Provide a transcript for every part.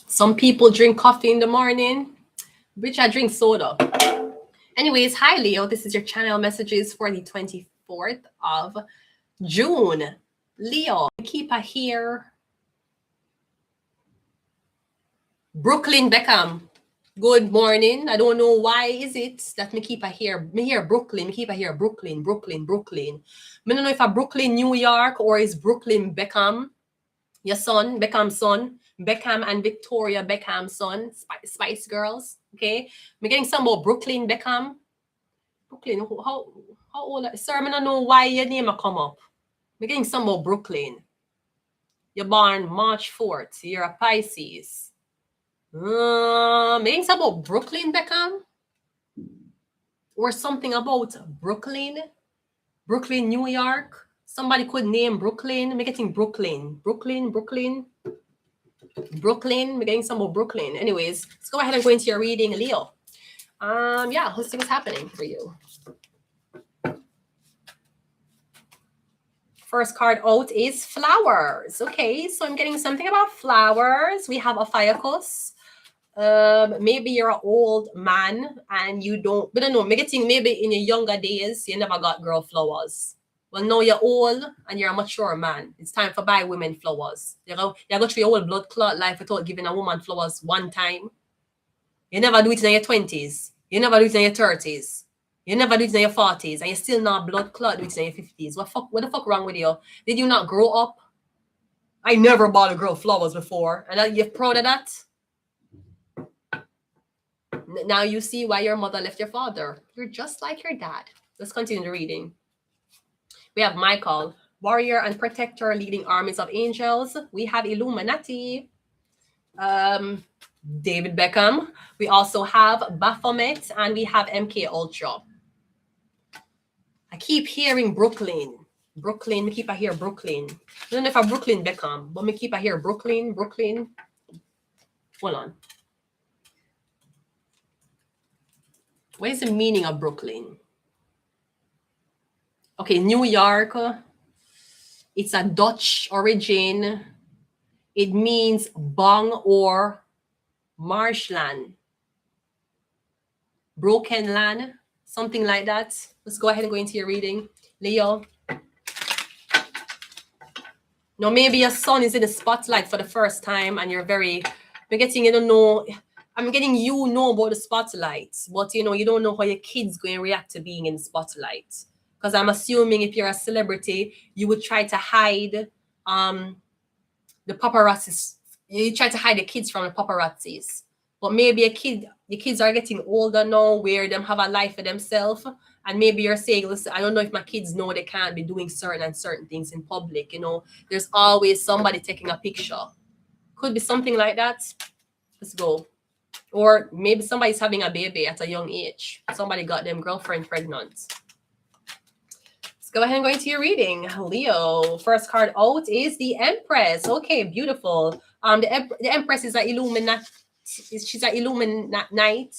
Some people drink coffee in the morning, which I drink soda. Anyways, hi Leo. This is your channel messages for the 24th of June. Leo, keep a here. Brooklyn Beckham. Good morning. I don't know why is it that me keep a here. Me hear Brooklyn. Me keep a here Brooklyn. Me don't know if a Brooklyn, New York, or is Brooklyn Beckham. Your son, Beckham's son. Beckham and Victoria Beckham's son. Spice Girls. Okay. Me getting some more Brooklyn Beckham. Brooklyn. How old? Sir, I don't know why your name a come up. Me getting some more Brooklyn. You're born March 4th. You're a Pisces. Maybe some about Brooklyn Beckham, or something about Brooklyn, New York. Somebody could name Brooklyn. I'm getting Brooklyn. We're getting some about Brooklyn. Anyways, let's go ahead and go into your reading, Leo. Yeah, let's see what's happening for you. First card out is flowers. Okay, so I'm getting something about flowers. We have a firecuss. Maybe you're an old man and you don't, but I don't know, maybe in your younger days you never got girl flowers. Well, now you're old and you're a mature man. It's time for buy women flowers. You go through your whole blood clot life without giving a woman flowers one time. You never do it in your 20s. You never do it in your 30s. You never do it in your 40s, and you still not blood clot do it in your 50s. What the fuck wrong with you? Did you not grow up? I never bought a girl flowers before, and you're proud of that? Now you see why your mother left your father. You're just like your dad. Let's continue the reading. We have Michael, warrior and protector leading armies of angels. We have Illuminati, David Beckham. We also have Baphomet, and we have MK Ultra. I keep hearing Brooklyn. Me keep I hear Brooklyn. I don't know if I'm Brooklyn Beckham, but me keep I hear Brooklyn. Hold on. What is the meaning of Brooklyn? Okay, New York. It's a Dutch origin. It means bong or marshland. Broken land, something like that. Let's go ahead and go into your reading, Leo. Now, maybe your son is in the spotlight for the first time and you're I'm getting, you don't know, I'm getting you know about the spotlight, but you don't know how your kid's going to react to being in the spotlight. Because I'm assuming if you're a celebrity, you would try to hide the paparazzis. You try to hide the kids from the paparazzis. But maybe your kids are getting older now, where them have a life for themselves. And maybe you're saying, listen, I don't know if my kids know they can't be doing certain things in public. There's always somebody taking a picture. Could be something like that. Let's go. Or maybe somebody's having a baby at a young age. Somebody got them girlfriend pregnant. Let's go ahead and go into your reading, Leo. First card out is the Empress. Okay, beautiful. The Empress is an Illuminati. She's an Illuminite.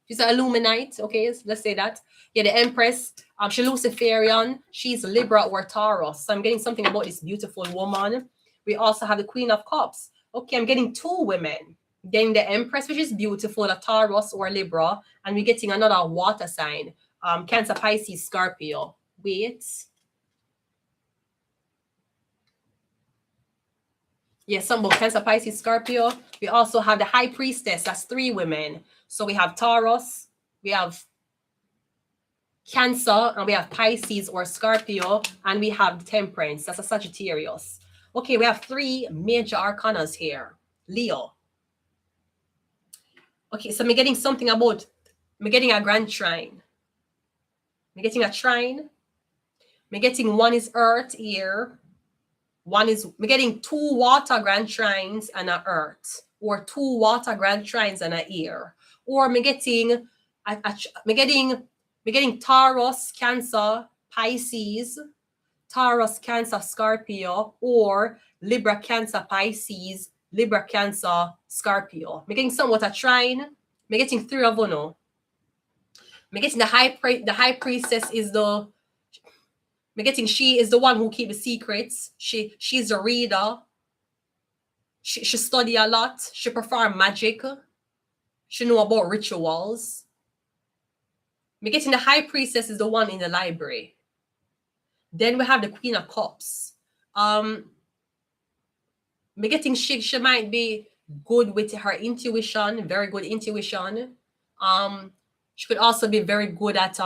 She's an Illuminite. Okay, let's say that. Yeah, the Empress. She's Luciferian. She's Libra or Taurus. So I'm getting something about this beautiful woman. We also have the Queen of Cups. Okay, I'm getting two women. Getting the Empress, which is beautiful, a Taurus or Libra, and we're getting another water sign. Cancer, Pisces, Scorpio. Wait. Yes, some both Cancer, Pisces, Scorpio. We also have the High Priestess. That's three women. So we have Taurus, we have Cancer, and we have Pisces or Scorpio, and we have Temperance. That's a Sagittarius. Okay, we have three major arcanas here. Leo. Okay, so I'm getting something about, I'm getting a grand trine. I'm getting a trine. I'm getting one is Earth here. One is, I'm getting two water grand trines and an Earth, or two water grand trines and an air. Or I'm getting Taurus, Cancer, Pisces, Taurus, Cancer, Scorpio, or Libra, Cancer, Pisces, Libra, Cancer, Scorpio. I'm getting somewhat a trine. I'm getting three of uno. I'm getting the high priestess is the Me getting she is the one who keep the secrets. She's a reader. She study a lot. She perform magic. She know about rituals. Me getting the high priestess is the one in the library. Then we have the Queen of Cups. Me getting she might be good with her intuition, very good intuition. She could also be very good at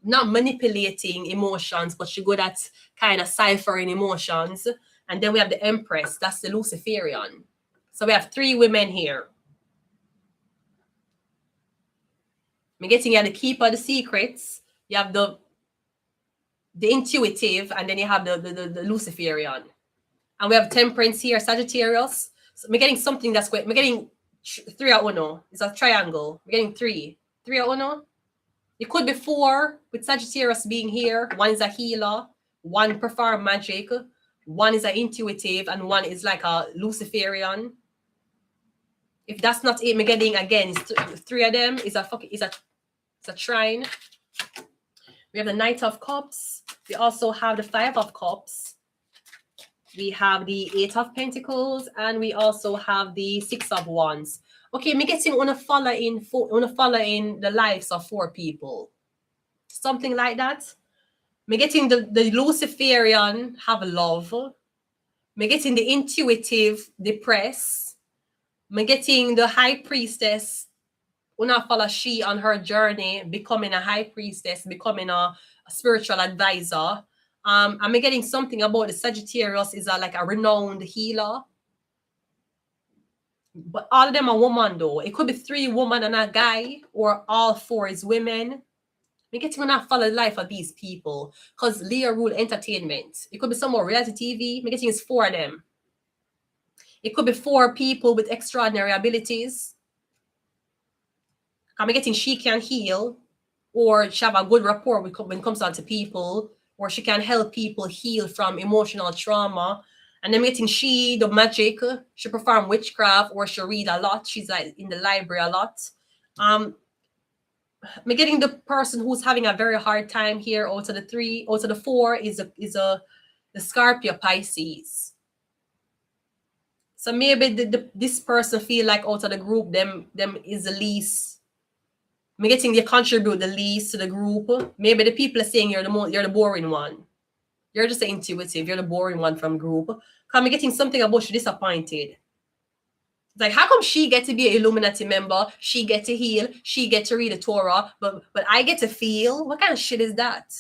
not manipulating emotions, but she's good at kind of ciphering emotions. And then we have the Empress, that's the Luciferian. So we have 3 women here. Me getting you the Keeper of the Secrets, you have the intuitive, and then you have the Luciferian. And we have Temperance here, Sagittarius. So we're getting something that's great. We're getting 3 out of 1. It's a triangle. We're getting 3. 3 out of 1. It could be 4 with Sagittarius being here. 1 is a healer. 1 perform magic. 1 is an intuitive, and 1 is like a Luciferian. If that's not it, we're getting again 3 of them. Is a trine. We have the Knight of Cups. We also have the 5 of Cups. We have the 8 of Pentacles, and we also have the 6 of Wands. Okay, me getting wanna follow in the lives of 4 people. Something like that. Me getting the Luciferian have love. Me getting the intuitive depress. Me getting the high priestess. Wanna follow she on her journey, becoming a high priestess, becoming a spiritual advisor. I'm getting something about the Sagittarius is like a renowned healer. But all of them are women though. It could be 3 women and a guy, or all 4 is women. We get to not follow the life of these people because Leo rule entertainment. It could be some more reality TV. We getting is 4 of them. It could be 4 people with extraordinary abilities. I'm getting she can heal, or she have a good rapport when it comes down to people, or she can help people heal from emotional trauma. And then getting she, the magic, she perform witchcraft, or she read a lot. She's like in the library a lot. I'm getting the person who's having a very hard time here. Out of the 3, out of the 4 is the Scorpio Pisces. So maybe this person feel like out of the group, them is the least. I'm getting they contribute the least to the group. Maybe the people are saying you're the boring one. You're just intuitive. You're the boring one from group. I'm getting something about you disappointed. It's like, how come she get to be an Illuminati member? She get to heal. She get to read the Torah. But I get to feel. What kind of shit is that?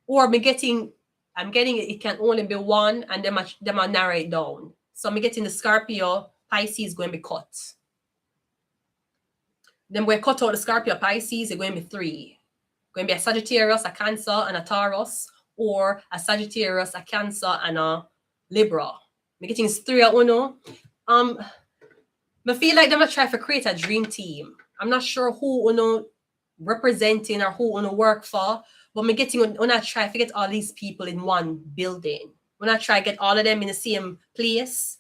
Or I'm getting it can only be 1, and them are narrow it down. So I'm getting the Scorpio Pisces going to be cut. Then we cut out the Scorpio Pisces, it's going to be 3. Going to be a Sagittarius, a Cancer, and a Taurus, or a Sagittarius, a Cancer, and a Libra. I'm getting 3 out of 1. I feel like they're going to try to create a dream team. I'm not sure who representing or who work for, but I'm getting when I try to get all these people in one building. When I try to get all of them in the same place.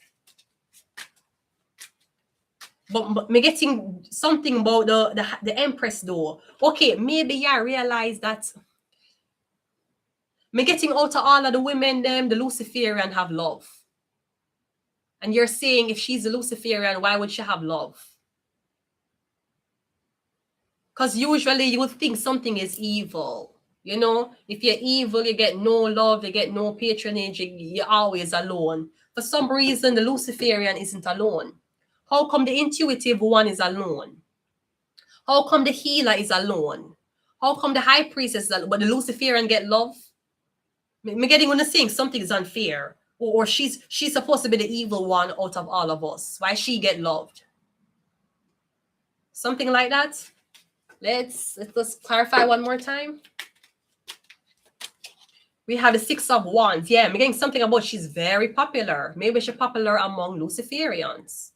But me getting something about the Empress though. Okay, maybe I realize that me getting out of all of the women, them, the Luciferian have love. And you're saying if she's a Luciferian, why would she have love? Because usually you would think something is evil. You know, if you're evil, you get no love, you get no patronage, you're always alone. For some reason, the Luciferian isn't alone. How come the intuitive one is alone? How come the healer is alone? How come the high priestess is alone, but the Luciferian get love? Me getting on the saying something is unfair. Or she's supposed to be the evil one out of all of us. Why she get loved? Something like that. Let's clarify one more time. We have the 6 of Wands. Yeah, I'm getting something about she's very popular. Maybe she's popular among Luciferians.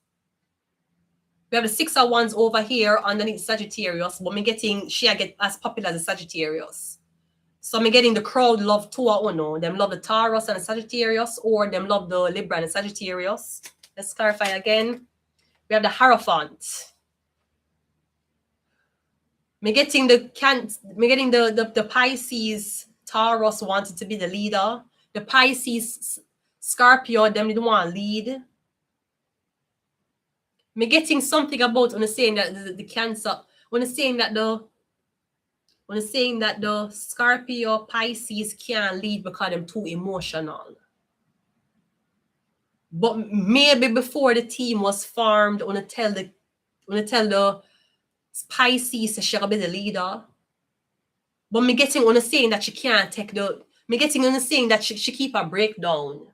We have the 6 of Wands over here underneath Sagittarius, but I'm getting she get as popular as the Sagittarius. So I'm getting the crowd love 2 or 1. Them love the Taurus and the Sagittarius, or them love the Libra and the Sagittarius. Let's clarify again. We have the Hierophant. Me getting the Pisces Taurus wanted to be the leader. The Pisces, Scorpio, them didn't want to lead. Me getting something about when saying that the Cancer, when saying that the Scorpio Pisces can't lead because they're too emotional. But maybe before the team was formed, when I tell the Pisces that she'll be the leader. But me getting on saying that she can't take me getting on saying that she keep a breakdown.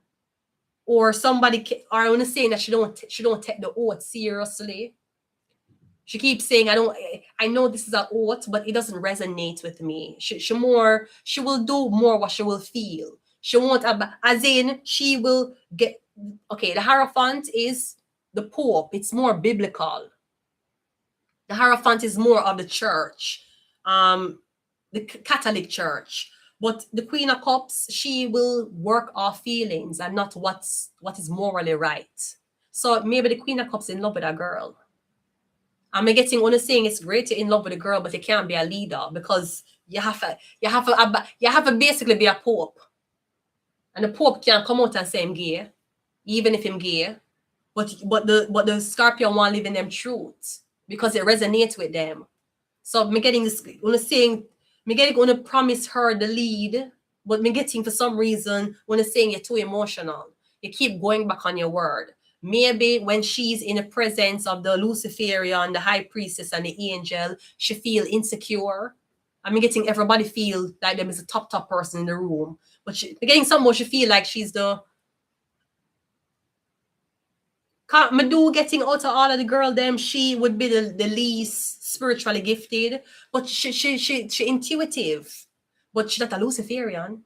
Or somebody, or on saying that she don't take the oath seriously. She keeps saying, I know this is an oath, but it doesn't resonate with me. She will do more what she will feel. She won't, as in, she will get, okay, the Hierophant is the Pope. It's more biblical. The Hierophant is more of the church, the Catholic Church. But the Queen of Cups, she will work off feelings and not what is morally right. So maybe the Queen of Cups in love with a girl. I'm getting on saying it's great to in love with a girl, but you can't be a leader because you have to basically be a pope. And the Pope can't come out and say I'm gay, even if I'm gay. But the Scorpio want to live in them truth because it resonates with them. So me getting this on saying me getting going to promise her the lead, but me getting for some reason when it's saying you're too emotional. You keep going back on your word. Maybe when she's in the presence of the Luciferian, the high priestess, and the angel, she feel insecure. I mean, getting everybody feel like them is a top person in the room. But she getting someone she feel like she's the Madu getting out of all of the girl them, she would be the least spiritually gifted, but she intuitive. But she's not a Luciferian.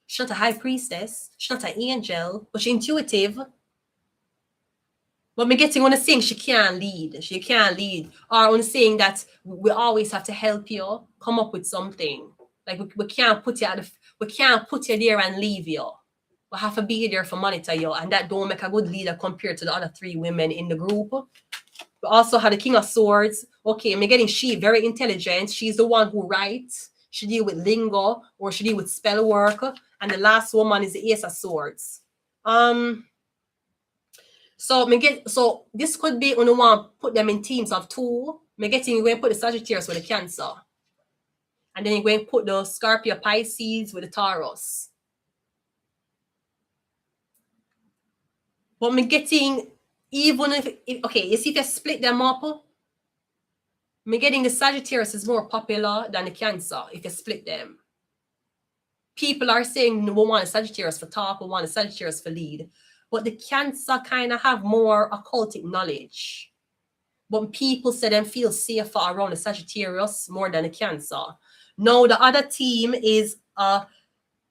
She's not a high priestess. She's not an angel, but she's intuitive. But me getting on the saying she can't lead. She can't lead. Or on saying that we always have to help you come up with something. Like we can't put you there and leave you. We have to be there for monitor you, and that don't make a good leader compared to the other three women in the group. We also have the King of Swords. Okay, me getting she very intelligent. She's the one who writes. She deal with lingo or she deal with spell work. And the last woman is the Ace of Swords. So this could be when you want to put them in teams of two. Me getting you going to put the Sagittarius with the Cancer. And then you're going to put the Scorpio Pisces with the Taurus. But me getting, even if okay, you see if you split them up, me getting the Sagittarius is more popular than the Cancer if you split them. People are saying we want a Sagittarius for talk, we want a Sagittarius for lead. But the Cancer kind of have more occultic knowledge. But people say them feel safer around the Sagittarius more than the Cancer. Now the other team is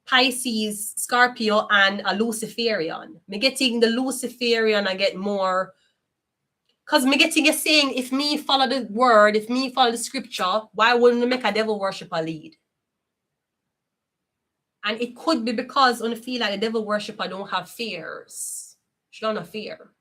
Pisces, Scorpio, and a Luciferian. Me getting the Luciferian, I get more. Because me getting you saying, if me follow the word, if me follow the scripture, why wouldn't we make a devil worshiper lead? And it could be because when I feel like the devil worshiper don't have fears. She don't have fear.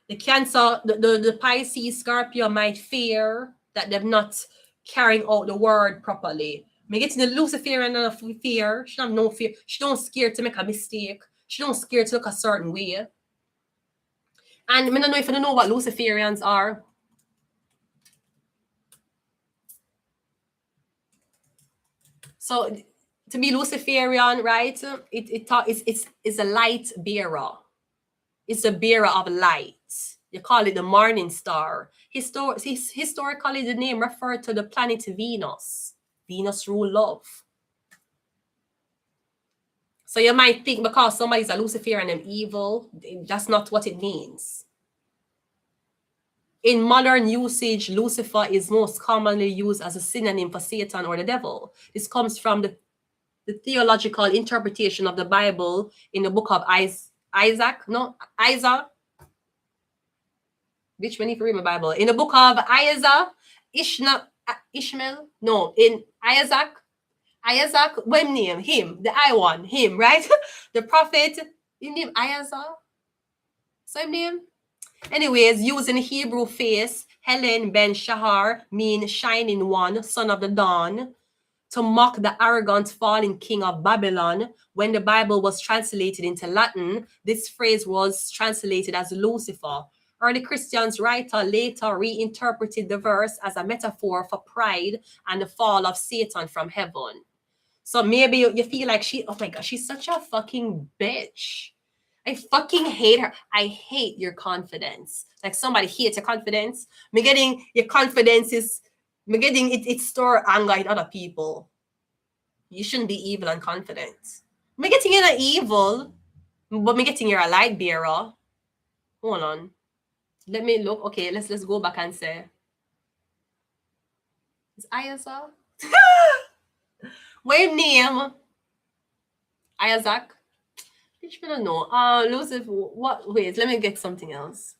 The Cancer, the Pisces, Scorpio might fear that they're not carrying out the word properly. Me getting the Luciferian and a fear. She don't have no fear. She don't scared to make a mistake. She don't scared to look a certain way. And I don't know if you know what Luciferians are. So to be Luciferian, right? It's a light bearer. It's a bearer of light. You call it the morning star. Historically, the name referred to the planet Venus. Venus rule love. So you might think because somebody's a Luciferian and evil, that's not what it means. In modern usage, Lucifer is most commonly used as a synonym for Satan or the devil. This comes from the theological interpretation of the Bible in the book of Isaac. Which one if you read my Bible? In the book of Ishmael. No, in Isaac, what name? Him, the I one, him, right? The prophet, his name Isaac. Same name? Anyways, using Hebrew face, Helen ben Shahar mean shining one, son of the dawn. to mock the arrogant fallen king of Babylon. When the Bible was translated into Latin, this phrase was translated as Lucifer. Early Christians writer later reinterpreted the verse as a metaphor for pride and the fall of Satan from heaven. So maybe you feel like oh my God, she's such a fucking bitch. I fucking hate her. I hate your confidence. Like somebody hates your confidence. Me getting your confidence is me getting it store anger in other people. You shouldn't be evil and confident. Me getting you an evil, but me getting you're a light bearer. Hold on. Let me look. Okay, let's go back and say. Is Isaac? What name? Isaac? Which I don't know. Lucifer, what? Wait, let me get something else.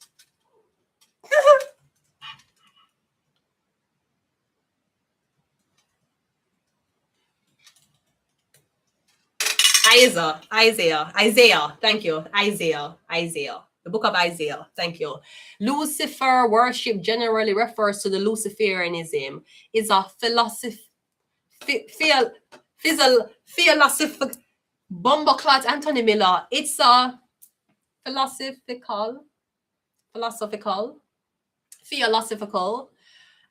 Isaiah. Thank you. Isaiah. The book of Isaiah. Thank you. Lucifer worship generally refers to the Luciferianism. It's a philosophical bumbleclot Anthony Miller. It's a philosophical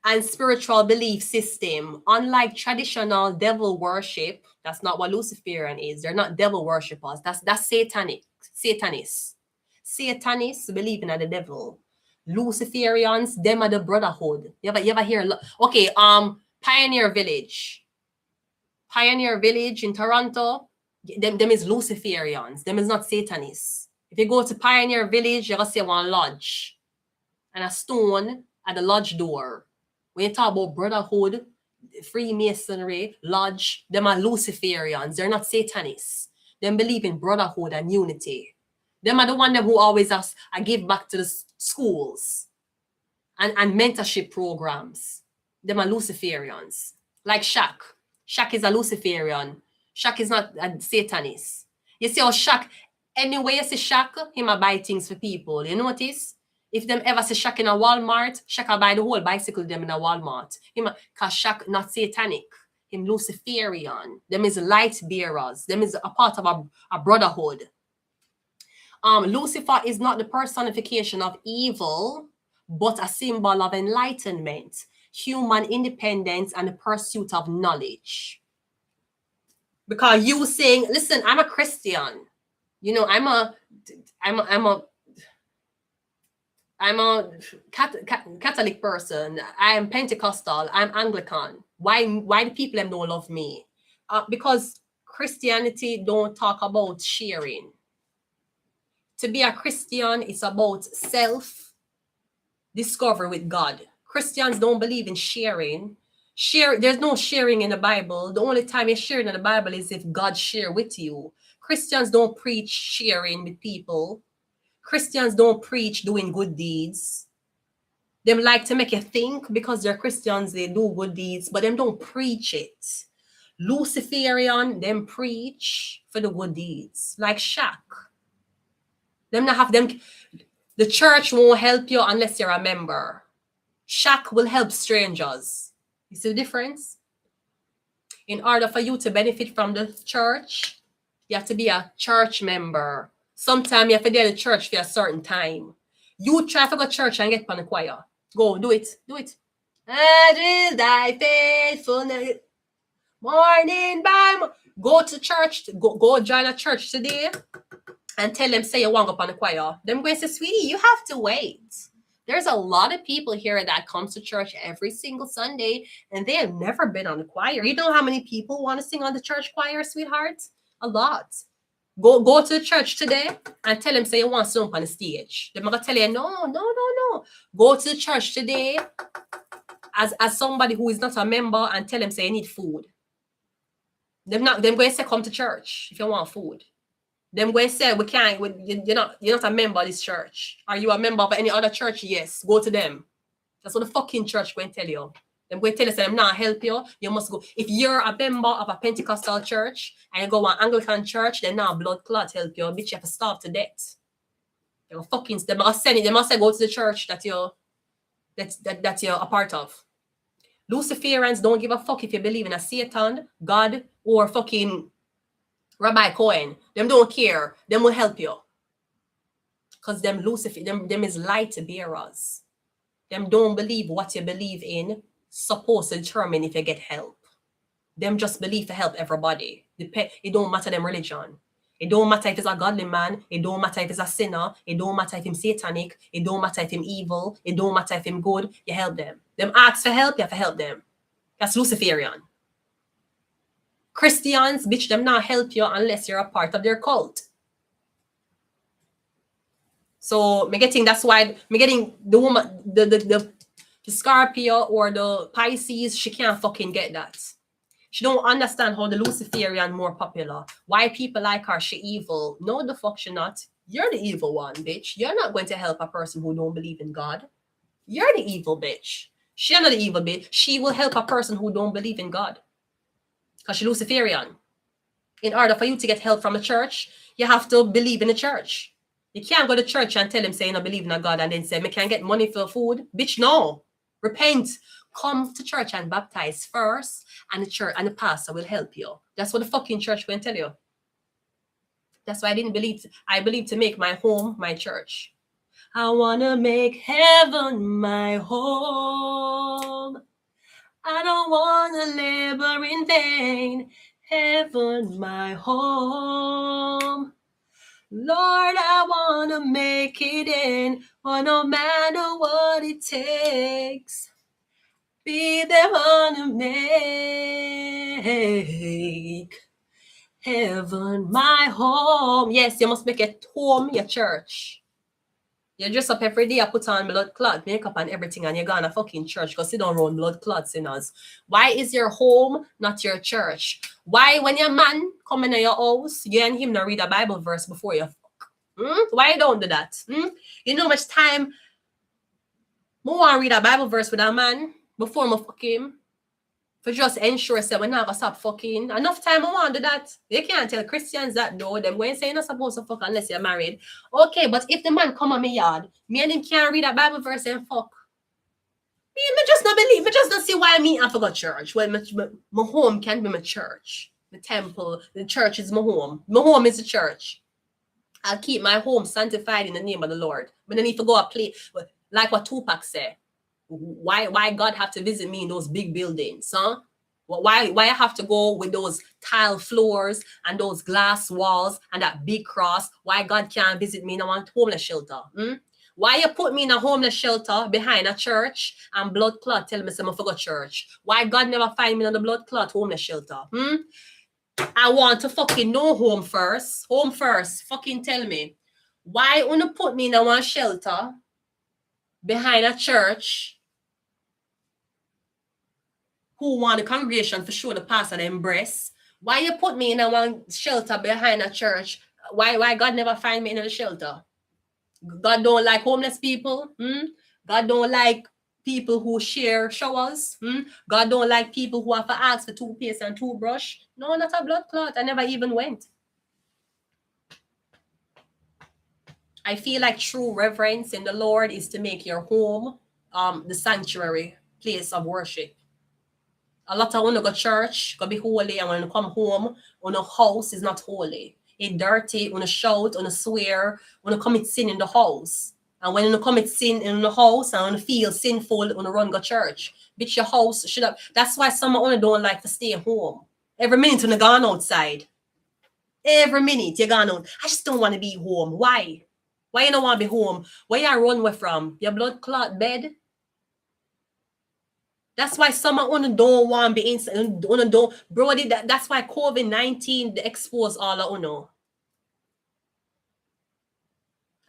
and spiritual belief system. Unlike traditional devil worship, that's not what Luciferian is. They're not devil worshippers. That's satanic. Satanists believe in the devil. Luciferians, them are the brotherhood. You ever hear? Okay, Pioneer Village in Toronto. Them is Luciferians. Them is not Satanists. If you go to Pioneer Village, you're gonna see one lodge and a stone at the lodge door. When you talk about brotherhood, Freemasonry, lodge, them are Luciferians. They're not Satanists. Them believe in brotherhood and unity. Them are the one who always give back to the schools and mentorship programs. Them are Luciferians. Like Shaq. Shaq is a Luciferian. Shaq is not a Satanist. You see how Shaq, anyway you see Shaq, him a buy things for people. You notice? If them ever see Shaq in a Walmart, Shaq will buy the whole bicycle them in a Walmart. Because Shaq not satanic. Him Luciferian. Them is light bearers. Them is a part of a brotherhood. Lucifer is not the personification of evil, but a symbol of enlightenment, human independence, and the pursuit of knowledge. Because you saying, listen, I'm a Christian. You know, I'm a Catholic person. I'm Pentecostal. I'm Anglican. Why do people don't love me? Because Christianity don't talk about sharing. To be a Christian, it's about self-discovery with God. Christians don't believe in sharing. There's no sharing in the Bible. The only time you're sharing in the Bible is if God share with you. Christians don't preach sharing with people. Christians don't preach doing good deeds. Them like to make you think because they're Christians, they do good deeds, but them don't preach it. Luciferian, them preach for the good deeds. Like Shaq. Them not have them. The church won't help you unless you're a member. Shaq will help strangers. You see the difference? In order for you to benefit from the church, you have to be a church member. Sometimes you have to be at the church for a certain time. You try to go to church and get on the choir. Go, do it. I will die faithfulness. Morning by go to church. Go join a church today and tell them, say you want to go up on the choir. Them going to say, sweetie, you have to wait. There's a lot of people here that comes to church every single Sunday and they have never been on the choir. You know how many people want to sing on the church choir, sweetheart? A lot. Go to the church today and tell them, say you want to sing on the stage. They're going to tell you, no. Go to the church today as somebody who is not a member and tell them, say you need food. Them going to say, come to church if you want food. Them going to say, you're not a member of this church. Are you a member of any other church? Yes, go to them. That's what the fucking church going to tell you. Them going to tell you, say, them not help you. You must go. If you're a member of a Pentecostal church and you go to an Anglican church, then now blood clot help you. Bitch, you have to starve to death. They must send it. They must say, go to the church that you're a part of. Luciferians don't give a fuck if you believe in a Satan, God, or fucking Rabbi Cohen. Them don't care. Them will help you. Because them Lucifer, them is light bearers. Them don't believe what you believe in supposed to determine if you get help. Them just believe to help everybody. It don't matter them religion. It don't matter if it's a godly man. It don't matter if it's a sinner. It don't matter if him satanic. It don't matter if him evil. It don't matter if him good. You help them. Them ask for help, you have to help them. That's Luciferian. Christians, bitch, them not help you unless you're a part of their cult. So me getting that's why me getting the woman the Scorpio or the Pisces, she can't fucking get that. She don't understand how the Luciferian more popular. Why people like her, she evil. No, the fuck she not. You're the evil one, bitch. You're not going to help a person who don't believe in God. You're the evil bitch. She's not the evil bitch. She will help a person who don't believe in God. Because she's Luciferian. In order for you to get help from a church, you have to believe in the church. You can't go to church and tell him saying I believe in a God and then say, me can't get money for food. Bitch, no. Repent. Come to church and baptize first, and the church and the pastor will help you. That's what the fucking church will tell you. That's why I believe to make my home my church. I want to make heaven my home. I don't want to labor in vain. Heaven my home. Lord, I want to make it in, or no matter what it takes. Be there on to make heaven my home. Yes, you must make it home your church. You dress up every day, you put on blood clot, makeup and everything, and you're going to fucking church because you don't run blood clot sinners. Why is your home not your church? Why when your man come in your house, you and him not read a Bible verse before you fuck? Why you don't do that? You know how much time I want to read a Bible verse with a man before I fuck him? For just ensure that we're not going to stop fucking. Enough time I want to do that. They can't tell Christians that though. Them going to say you're not supposed to fuck unless you're married. Okay, but if the man come on my yard, me and him can't read a Bible verse and fuck. Me just not believe. Me just not see why me I forgot church. Well, my home can be my church. The temple, the church is my home. My home is the church. I'll keep my home sanctified in the name of the Lord. But then if I go a play, like what Tupac said, why God have to visit me in those big buildings, huh? Why I have to go with those tile floors and those glass walls and that big cross? Why God can't visit me in a homeless shelter? Why you put me in a homeless shelter behind a church and blood clot tell me some of forgot church? Why God never find me in the blood clot homeless shelter? I want to fucking know home first. Home first. Fucking tell me. Why wanna put me in a one shelter behind a church who want the congregation for sure the pastor embrace? Why you put me in a one shelter behind a church? Why God never find me in a shelter? God don't like homeless people. God don't like people who share showers. God don't like people who have to ask for toothpaste and toothbrush. No, not a blood clot. I never even went. I feel like true reverence in the Lord is to make your home the sanctuary place of worship. A lot of when you go to church, go be holy, and when you come home, when your house is not holy. It's dirty, when you shout, when you swear, when you commit sin in the house. And when you commit sin in the house and when you feel sinful when you run go church, bitch, your house should have. That's why some of you don't like to stay home. Every minute when you gone outside. Every minute you gone out. I just don't want to be home. Why? Why you don't want to be home? Where you run away from? Your blood clot bed? That's why some of you don't want to be inside. Bro, that's why COVID-19 exposed all of you.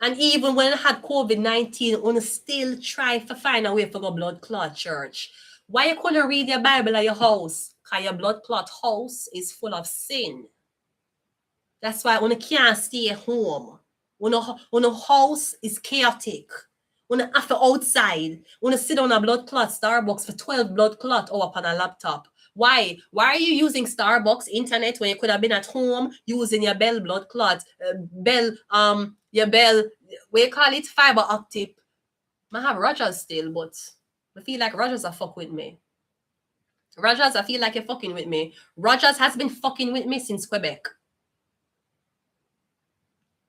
And even when I had COVID-19, you still try to find a way for go blood clot church. Why you couldn't read your Bible at your house? Because your blood clot house is full of sin. That's why you can't stay home. When a house is chaotic. When you have to outside. When you sit on a blood clot Starbucks for 12 blood clot or upon a laptop. Why? Why are you using Starbucks internet when you could have been at home using your Bell blood clot? Your Bell, what you call it? Fiber optic. I have Rogers still, but I feel like Rogers are fuck with me. Rogers, I feel like you're fucking with me. Rogers has been fucking with me since Quebec.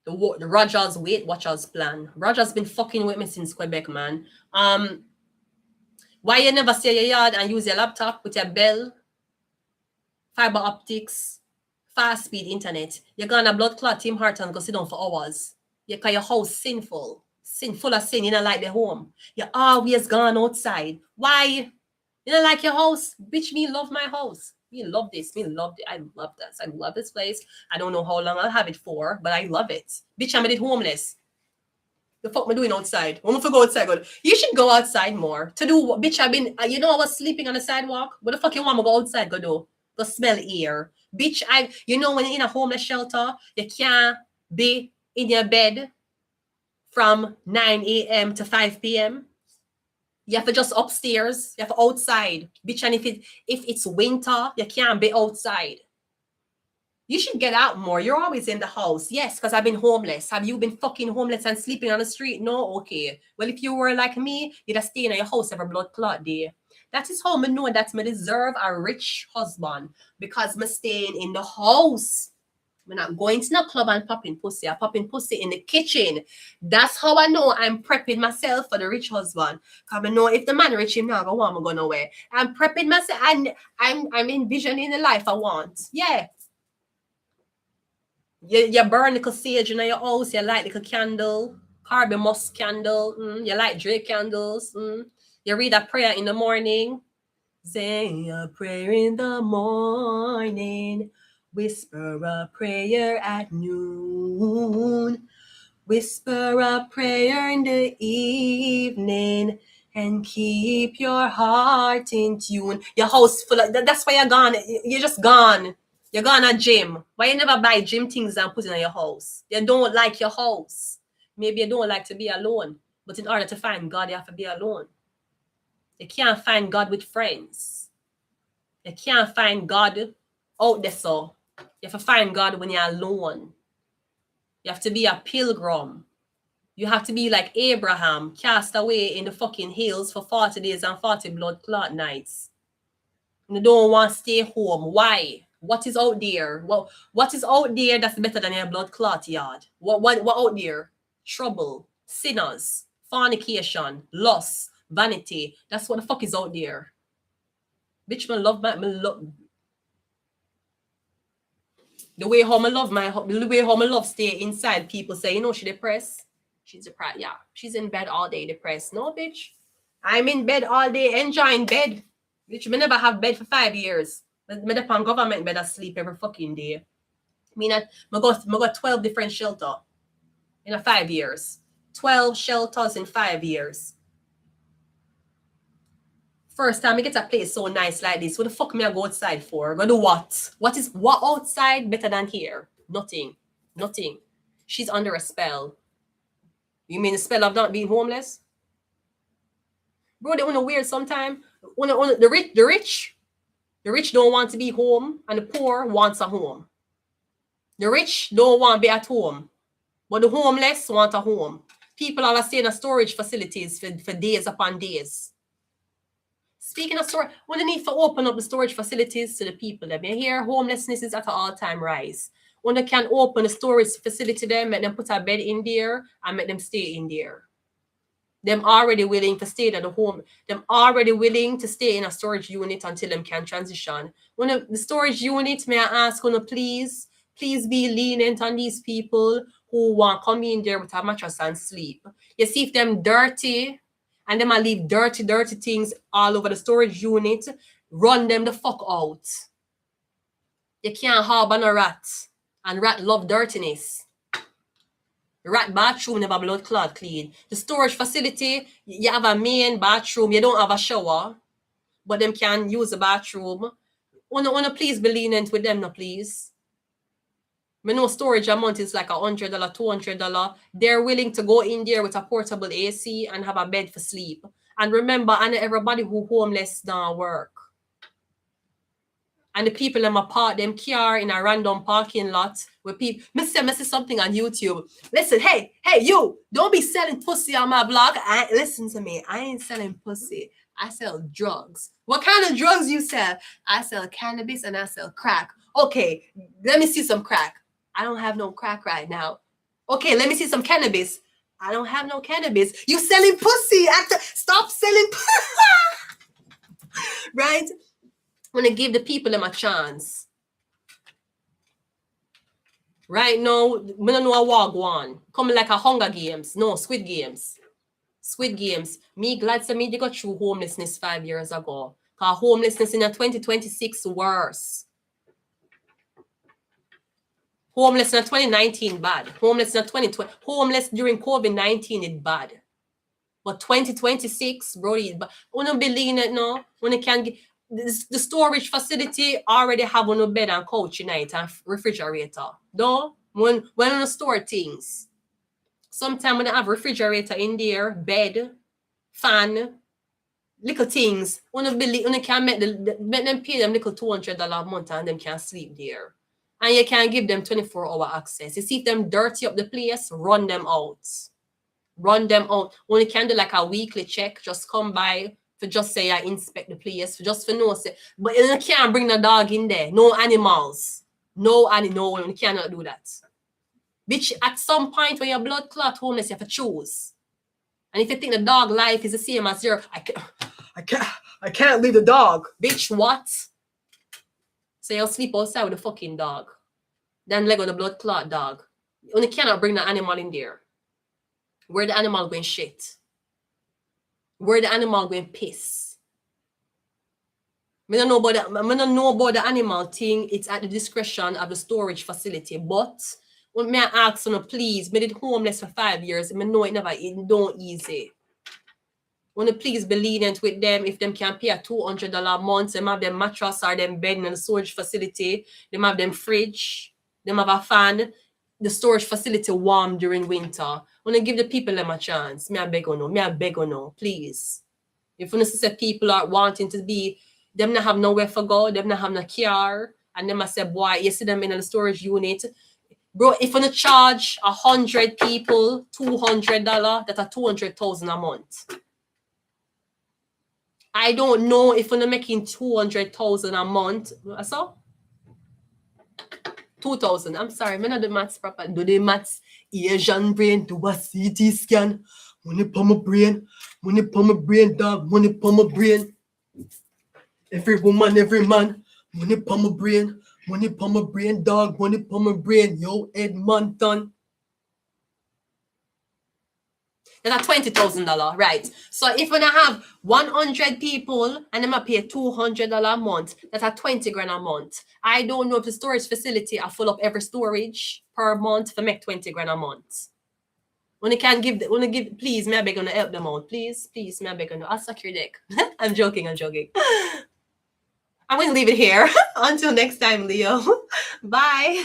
The Rogers Weight Watchers plan. Rogers been fucking with me since Quebec, man. Why you never stay in your yard and use your laptop with your bell, fiber optics, fast speed internet? You're gonna blood clot Tim Horton go sit down for hours. You call your house sinful. Full of sin, you don't like the home. You always gone outside. Why? You don't like your house? Bitch, me love my house. Me love this. Me love it. I love this. I love this place. I don't know how long I'll have it for, but I love it. Bitch, I'm it homeless. The fuck am I doing outside? I'm gonna go outside. Go. You should go outside more. To do what? Bitch, I've been, you know, I was sleeping on the sidewalk. What the fuck you want me to go outside go do? Go smell air. Bitch, you know, when you're in a homeless shelter, you can't be in your bed from 9 a.m. to 5 p.m. You have to just upstairs. You have to outside. Bitch, and if it's winter, you can't be outside. You should get out more. You're always in the house. Yes, because I've been homeless. Have you been fucking homeless and sleeping on the street? No? Okay. Well, if you were like me, you'd have stayed in your house every blood clot day. That is how I know that I deserve a rich husband. Because I'm staying in the house. I'm not going to the club and popping pussy. I'm popping pussy in the kitchen. That's how I know I'm prepping myself for the rich husband. Because I know if the man rich, him now go want me go nowhere. I'm prepping myself and I'm envisioning the life I want. Yeah. You burn little sage in your house. You light little candle. Carby musk candle. You light Drake candles. You read a prayer in the morning. Say a prayer in the morning. Whisper a prayer at noon. Whisper a prayer in the evening. And keep your heart in tune. Your house full of, that's why you're gone. You're just gone. You're gone at gym. Why you never buy gym things and put it in your house? You don't like your house. Maybe you don't like to be alone. But in order to find God, you have to be alone. You can't find God with friends. You can't find God out there, so. You have to find God when you're alone. You have to be a pilgrim. You have to be like Abraham, cast away in the fucking hills for 40 days and 40 blood clot nights. You don't want to stay home. Why? What is out there? What is out there that's better than your blood clot yard? What out there? Trouble, sinners, fornication, lust, vanity. That's what the fuck is out there. Bitch, me love. The way how I love stay inside. People say, you know, she depressed. She's depressed. Yeah, she's in bed all day depressed. No, bitch. I'm in bed all day enjoying bed. Bitch, me never have bed for 5 years. Me depend on government bed asleep every fucking day. I got 12 different shelter in 5 years. 12 shelters in 5 years. First time I get a place so nice like this, what the fuck me I go outside for? Go do what? What outside better than here? Nothing. She's under a spell. You mean the spell of not being homeless? Bro, they want to weird sometime. The rich don't want to be home, and the poor wants a home. The rich don't want to be at home, but the homeless want a home. People are staying in storage facilities for days upon days. Speaking of storage, when they need to open up the storage facilities to the people, them here homelessness is at an all-time rise. When they can open a storage facility, them make them put a bed in there and make them stay in there. Them already willing to stay at the home. Them already willing to stay in a storage unit until them can transition. When the storage unit, may I ask, please be lenient on these people who want to come in there with a mattress and sleep. You see if them dirty, and them I leave dirty things all over the storage unit, run them the fuck out. You can't harbor no rat. And rat love dirtiness. The rat bathroom never blood clot clean. The storage facility, you have a main bathroom, you don't have a shower, but them can use the bathroom. Wanna please be lenient with them, no please. I know storage amount is like $100, $200. They're willing to go in there with a portable AC and have a bed for sleep. And remember, and everybody who homeless don't work. And the people in my park them car in a random parking lot where people see something on YouTube. Listen, hey, you, don't be selling pussy on my blog. Listen to me. I ain't selling pussy. I sell drugs. What kind of drugs you sell? I sell cannabis and I sell crack. Okay, let me see some crack. I don't have no crack right now. Okay, let me see some cannabis. I don't have no cannabis. You selling pussy. Stop selling right? I want to give the people them a chance. Right now, we don't know a war go on. Come like a Hunger Games. No, Squid Games. Squid Games. Me glad to me they got through homelessness 5 years ago. Because homelessness in 2026 worse. Homeless in 2019 bad. Homeless in 2020. Homeless during COVID-19 is bad. But 2026, bro, I don't believe it no. When it can get the storage facility already have on a bed and couch in it and refrigerator. Though when you store things. Sometimes when I have refrigerator in there, bed, fan, little things, when you can make them pay them little $200 a month and them can sleep there. And you can give them 24-hour access. You see if them dirty up the place, run them out. Run them out. When you can do like a weekly check, just come by for just say I inspect the place, for just for no say. But you can't bring the dog in there. No animals. No, you cannot do that. Bitch, at some point when you're blood clot homeless, you have to choose. And if you think the dog life is the same as your, I can't leave the dog. Bitch, what? So you'll sleep outside with the fucking dog. Then let go the blood clot dog. You only cannot bring the animal in there. Where the animal going shit? Where the animal going piss? I don't know about the animal thing. It's at the discretion of the storage facility. But when me ask you, please, me did homeless for 5 years. Me know it don't easy. When you please be lenient with them, if them can pay a $200 a month, them have them mattress or them bed in the storage facility, them have them fridge, them have a fan, the storage facility warm during winter. When you give the people them a chance, me I beg on no, please. If you say people are wanting to be, them not have nowhere for go, them not have no car, and them I say, boy, you see them in the storage unit. Bro, if you charge 100 people $200, that's a $200,000 a month. I don't know if you're making 200,000 a month. So 2,000. I'm sorry, I'm not the maths proper. Do the maths Asian brain, do a CT scan. Money for my brain, dog, money for my brain. Every woman, every man, money for my brain, dog, money for my brain. Yo, Edmonton. That's $20,000, right? So if when I have 100 people and I'm pay $200 a month, that's a 20 grand a month. I don't know if the storage facility I full up every storage per month to make 20 grand a month. When you can give, please, may I beg on to help them out, please, may I beg on to, I'll suck your dick. I'm joking. I'm going to leave it here. Until next time, Leo. Bye.